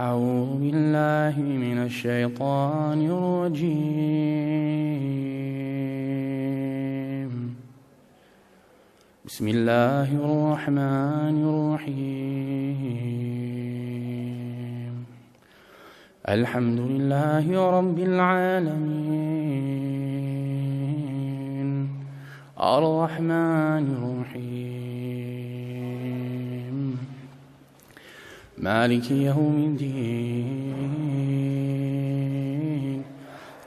أعوذ بالله من الشيطان الرجيم. بسم الله الرحمن الرحيم. الحمد لله رب العالمين، الرحمن الرحيم، مالك يوم الدين.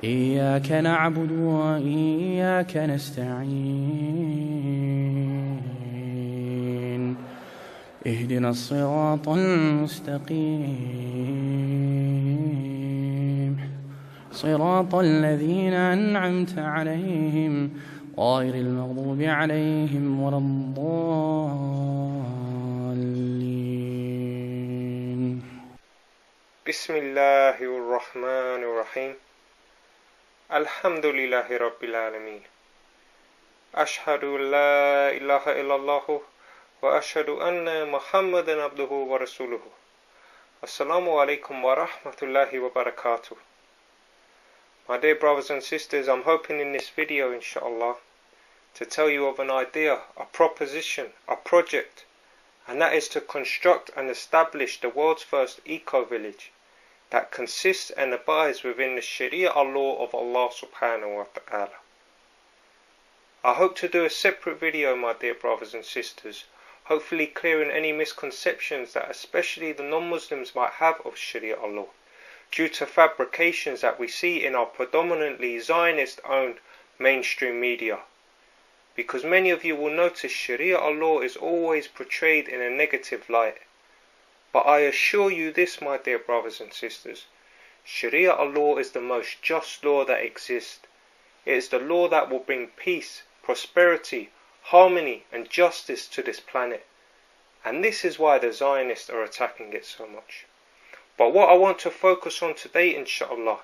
إياك نعبد وإياك نستعين. اهدنا الصراط المستقيم، صراط الذين أنعمت عليهم غير المغضوب عليهم ولا الضالين. بسم الله الرحمن الرحيم. الحمد لله رب العالمين. أشهد أن لا إله إلا الله وأشهد أن محمدا عبده ورسوله. Assalamu alaikum wa rahmatullahi wa barakatuh. My dear brothers and sisters, I'm hoping in this video, inshallah, to tell you of an idea, a proposition, a project, and that is to construct and establish the world's first eco-village that consists and abides within the Sharia law of Allah subhanahu wa ta'ala. I hope to do a separate video, my dear brothers and sisters, hopefully clearing any misconceptions that especially the non-Muslims might have of Sharia law, due to fabrications that we see in our predominantly Zionist-owned mainstream media. Because many of you will notice Sharia law is always portrayed in a negative light. But I assure you this, my dear brothers and sisters, Sharia law is the most just law that exists. It is the law that will bring peace, prosperity, harmony and justice to this planet. And this is why the Zionists are attacking it so much. But what I want to focus on today, inshallah,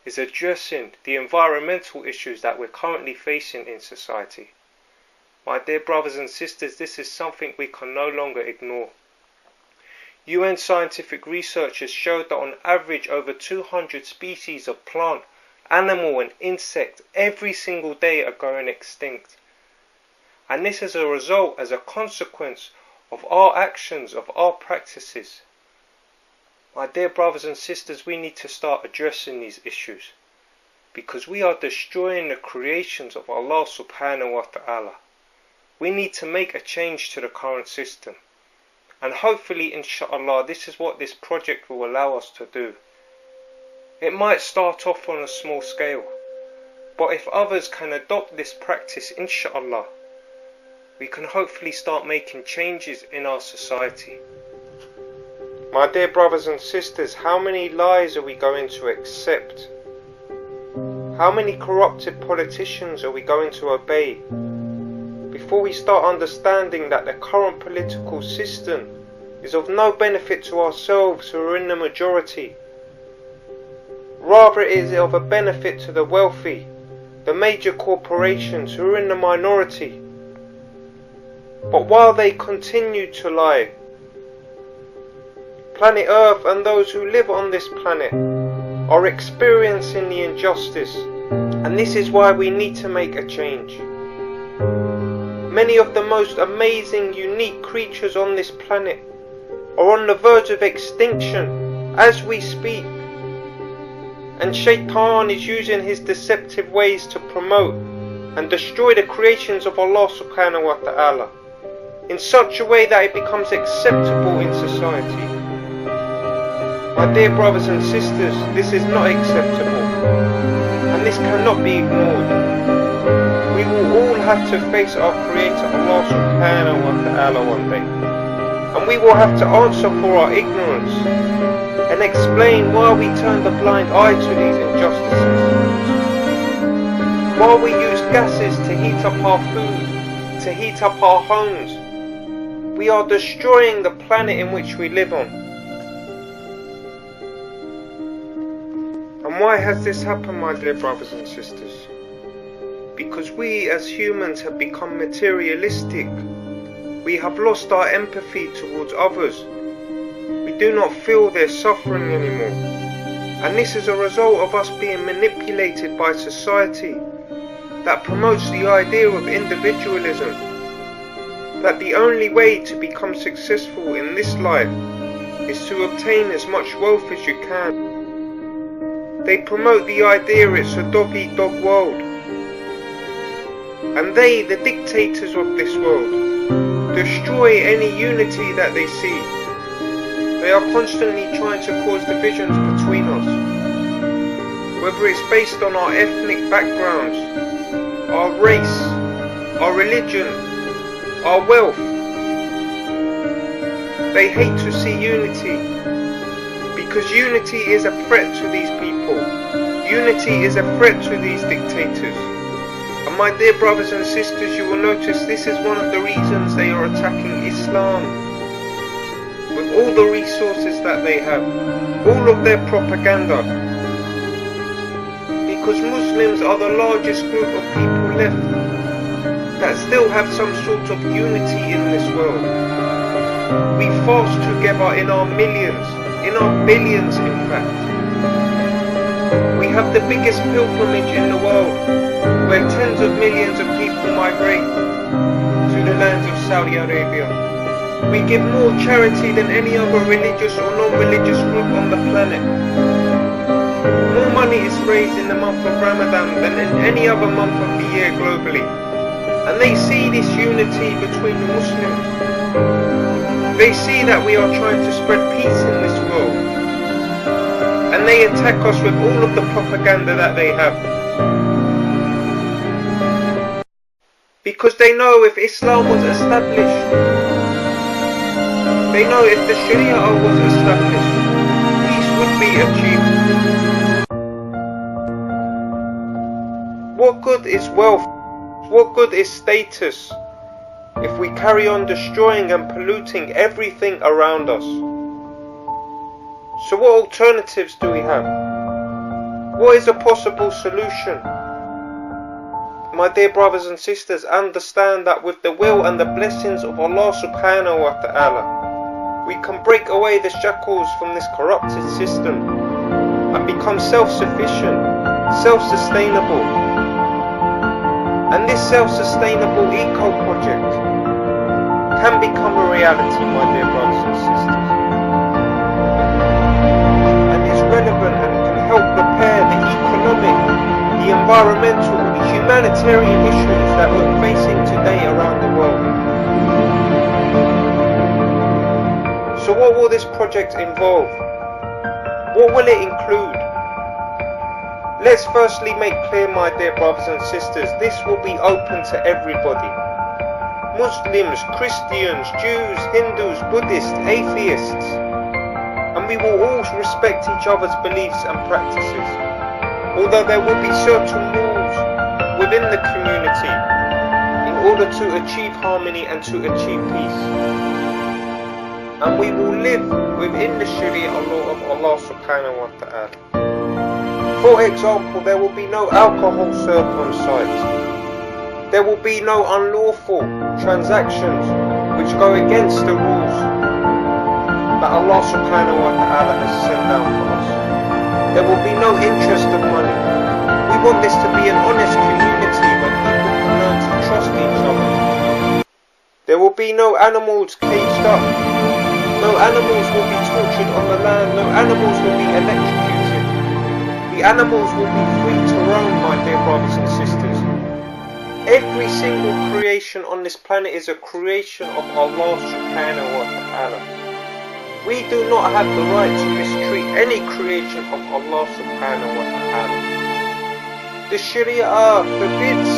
is addressing the environmental issues that we're currently facing in society. My dear brothers and sisters, this is something we can no longer ignore. UN scientific research has showed that on average over 200 species of plant, animal and insect every single day are going extinct. And this is a result, as a consequence of our actions, of our practices. My dear brothers and sisters, we need to start addressing these issues, because we are destroying the creations of Allah subhanahu wa ta'ala. We need to make a change to the current system. And hopefully, inshallah, this is what this project will allow us to do. It might start off on a small scale, but if others can adopt this practice, inshallah, we can hopefully start making changes in our society. My dear brothers and sisters, how many lies are we going to accept? How many corrupted politicians are we going to obey before we start understanding that the current political system is of no benefit to ourselves who are in the majority? Rather, it is of a benefit to the wealthy, the major corporations who are in the minority. But while they continue to lie, planet Earth and those who live on this planet are experiencing the injustice, and this is why we need to make a change. Many of the most amazing, unique creatures on this planet are on the verge of extinction as we speak, and Shaitan is using his deceptive ways to promote and destroy the creations of Allah subhanahu wa ta'ala in such a way that it becomes acceptable in society. My dear brothers and sisters, this is not acceptable, and this cannot be ignored. We will all have to face our Creator Allah subhanahu wa ta'ala one day, and we will have to answer for our ignorance and explain why we turn a blind eye to these injustices. While we use gases to heat up our food, to heat up our homes, we are destroying the planet in which we live on. And why has this happened, my dear brothers and sisters? Because we as humans have become materialistic. We have lost our empathy towards others. We do not feel their suffering anymore. And this is a result of us being manipulated by society that promotes the idea of individualism, that the only way to become successful in this life is to obtain as much wealth as you can. They promote the idea it's a dog-eat-dog world. And they, the dictators of this world, destroy any unity that they see. They are constantly trying to cause divisions between us, whether it's based on our ethnic backgrounds, our race, our religion, our wealth. They hate to see unity, because unity is a threat to these people. Unity is a threat to these dictators. And my dear brothers and sisters, you will notice this is one of the reasons they are attacking Islam. With all the resources that they have, all of their propaganda. Because Muslims are the largest group of people left that still have some sort of unity in this world. We fast together in our millions, in our billions in fact. We have the biggest pilgrimage in the world, where tens of millions of people migrate to the lands of Saudi Arabia. We give more charity than any other religious or non-religious group on the planet. More money is raised in the month of Ramadan than in any other month of the year globally. And they see this unity between the Muslims. They see that we are trying to spread peace in this world. And they attack us with all of the propaganda that they have. Because they know if Islam was established, they know if the Sharia was established, peace would be achieved. What good is wealth? What good is status if we carry on destroying and polluting everything around us? So what alternatives do we have? What is a possible solution? My dear brothers and sisters, understand that with the will and the blessings of Allah subhanahu wa ta'ala, we can break away the shackles from this corrupted system and become self-sufficient, self-sustainable. And this self-sustainable eco-project can become a reality, my dear brothers and sisters. And is relevant and can help repair the economic, the environmental, the humanitarian issues that we're facing today around the world. So what will this project involve? What will it include? Let's firstly make clear, my dear brothers and sisters, this will be open to everybody. Muslims, Christians, Jews, Hindus, Buddhists, atheists. And we will all respect each other's beliefs and practices. Although there will be certain rules within the community in order to achieve harmony and to achieve peace. And we will live within the Sharia law of Allah subhanahu wa ta'ala. For example, there will be no alcohol served on site. There will be no unlawful transactions which go against the rules that Allah subhanahu wa ta'ala has set down for us. There will be no interest of money. We want this to be an honest community where people can learn to trust each other. There will be no animals caged up. No animals will be tortured on the land. No animals will be electrocuted. The animals will be free to roam, my dear brothers and sisters. Every single creation on this planet is a creation of Allah subhanahu wa ta'ala. We do not have the right to mistreat any creation of Allah subhanahu wa ta'ala. The Sharia forbids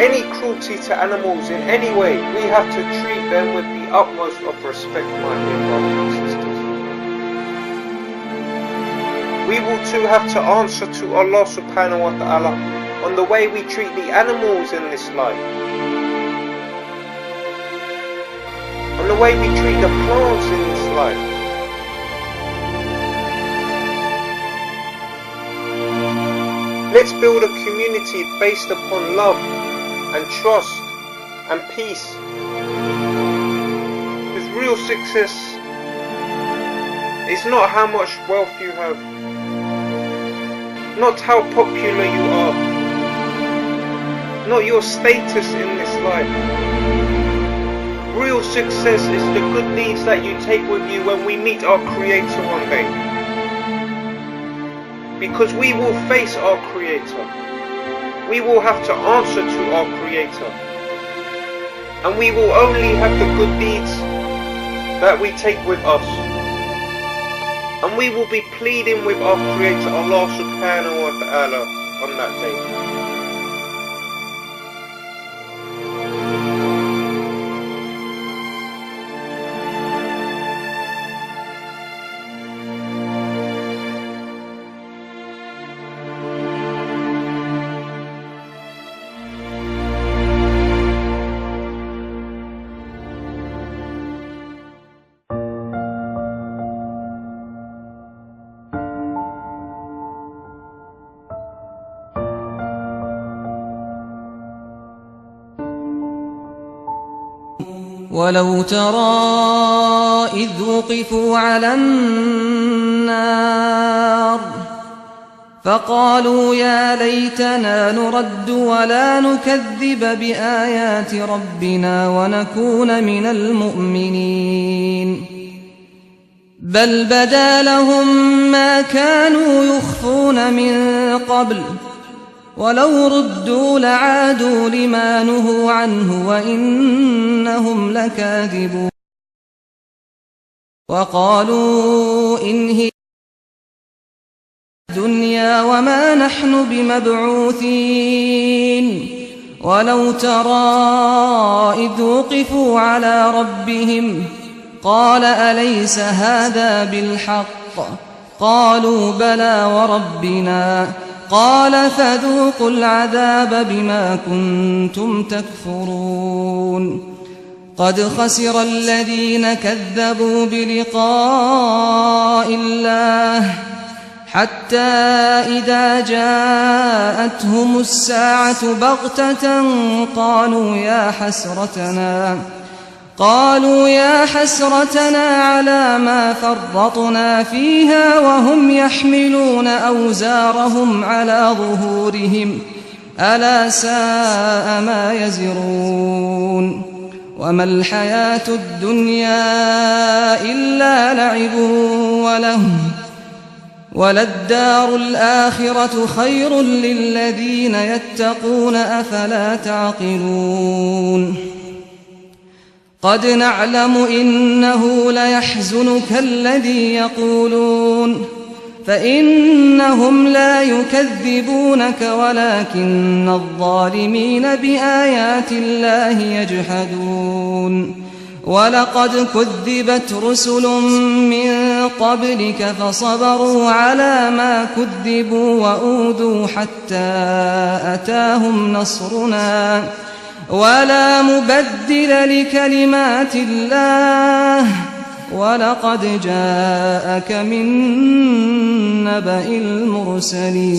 any cruelty to animals in any way. We have to treat them with the utmost of respect, my dear brothers and sisters. We will too have to answer to Allah subhanahu wa ta'ala on the way we treat the animals in this life. On the way we treat the plants in this life. Let's build a community based upon love and trust and peace. Because real success It's not how much wealth you have, not how popular you are, not your status in this life. Real success is the good deeds that you take with you when we meet our Creator one day. Because we will face our Creator. We will have to answer to our Creator. And we will only have the good deeds that we take with us. And we will be pleading with our Creator, Allah subhanahu wa ta'ala, on that day. ولو ترى إذ وقفوا على النار فقالوا يا ليتنا نرد ولا نكذب بآيات ربنا ونكون من المؤمنين بل بدا لهم ما كانوا يخفون من قبل ولو ردوا لعادوا لما نهوا عنه وإنهم لكاذبون وقالوا إن هي الدنيا وما نحن بمبعوثين ولو ترى إذ وقفوا على ربهم قال أليس هذا بالحق قالوا بلى وربنا قال فذوقوا العذاب بما كنتم تكفرون قد خسر الذين كذبوا بلقاء الله حتى إذا جاءتهم الساعة بغتة قالوا يا حسرتنا على ما فرطنا فيها وهم يحملون أوزارهم على ظهورهم ألا ساء ما يزرون وما الحياة الدنيا إلا لعب ولهو وللدار الآخرة خير للذين يتقون أفلا تعقلون قد نعلم إنه ليحزنك الذي يقولون فإنهم لا يكذبونك ولكن الظالمين بآيات الله يجحدون ولقد كذبت رسل من قبلك فصبروا على ما كذبوا وأوذوا حتى أتاهم نصرنا ولا مبدل لكلمات الله ولقد جاءك من نبأ المرسلين